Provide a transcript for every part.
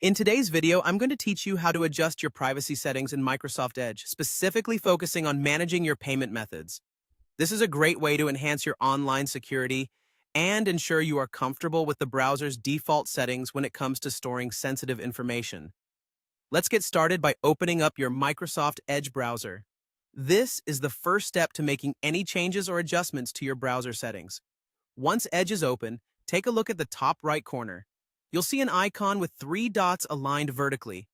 In today's video, I'm going to teach you how to adjust your privacy settings in Microsoft Edge, specifically focusing on managing your payment methods. This is a great way to enhance your online security and ensure you are comfortable with the browser's default settings when it comes to storing sensitive information. Let's get started by opening up your Microsoft Edge browser. This is the first step to making any changes or adjustments to your browser settings. Once Edge is open, take a look at the top right corner. You'll see an icon with 3 dots aligned vertically.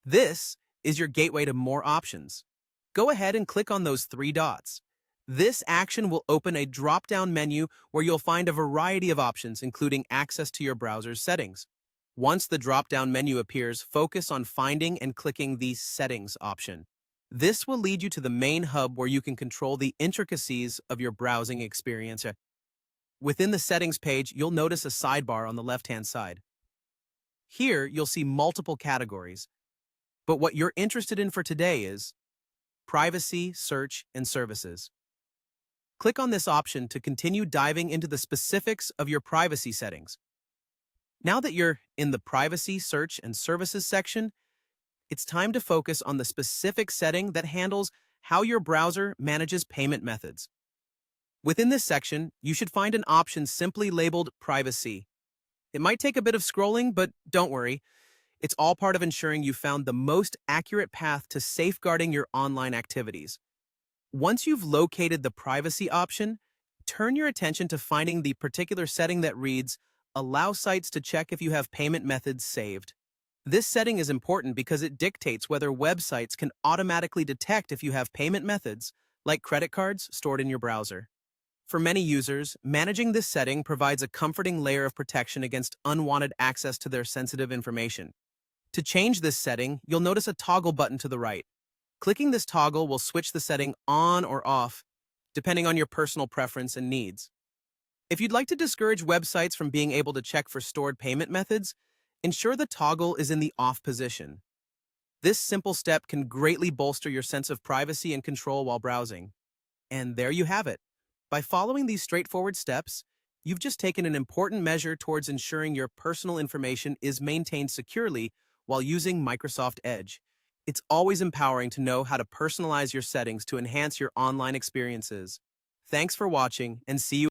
This is your gateway to more options. Go ahead and click on those 3 dots. This action will open a drop-down menu where you'll find a variety of options, including access to your browser's settings. Once the drop-down menu appears, focus on finding and clicking the Settings option. This will lead you to the main hub where you can control the intricacies of your browsing experience. Within the Settings page, you'll notice a sidebar on the left-hand side. Here, you'll see multiple categories, but what you're interested in for today is Privacy, Search, and Services. Click on this option to continue diving into the specifics of your privacy settings. Now that you're in the Privacy, Search, and Services section, it's time to focus on the specific setting that handles how your browser manages payment methods. Within this section, you should find an option simply labeled Privacy. It might take a bit of scrolling, but don't worry. It's all part of ensuring you found the most accurate path to safeguarding your online activities. Once you've located the privacy option, turn your attention to finding the particular setting that reads, Allow sites to check if you have payment methods saved. This setting is important because it dictates whether websites can automatically detect if you have payment methods, like credit cards, stored in your browser. For many users, managing this setting provides a comforting layer of protection against unwanted access to their sensitive information. To change this setting, you'll notice a toggle button to the right. Clicking this toggle will switch the setting on or off, depending on your personal preference and needs. If you'd like to discourage websites from being able to check for stored payment methods, ensure the toggle is in the off position. This simple step can greatly bolster your sense of privacy and control while browsing. And there you have it. By following these straightforward steps, you've just taken an important measure towards ensuring your personal information is maintained securely while using Microsoft Edge. It's always empowering to know how to personalize your settings to enhance your online experiences. Thanks for watching, and see you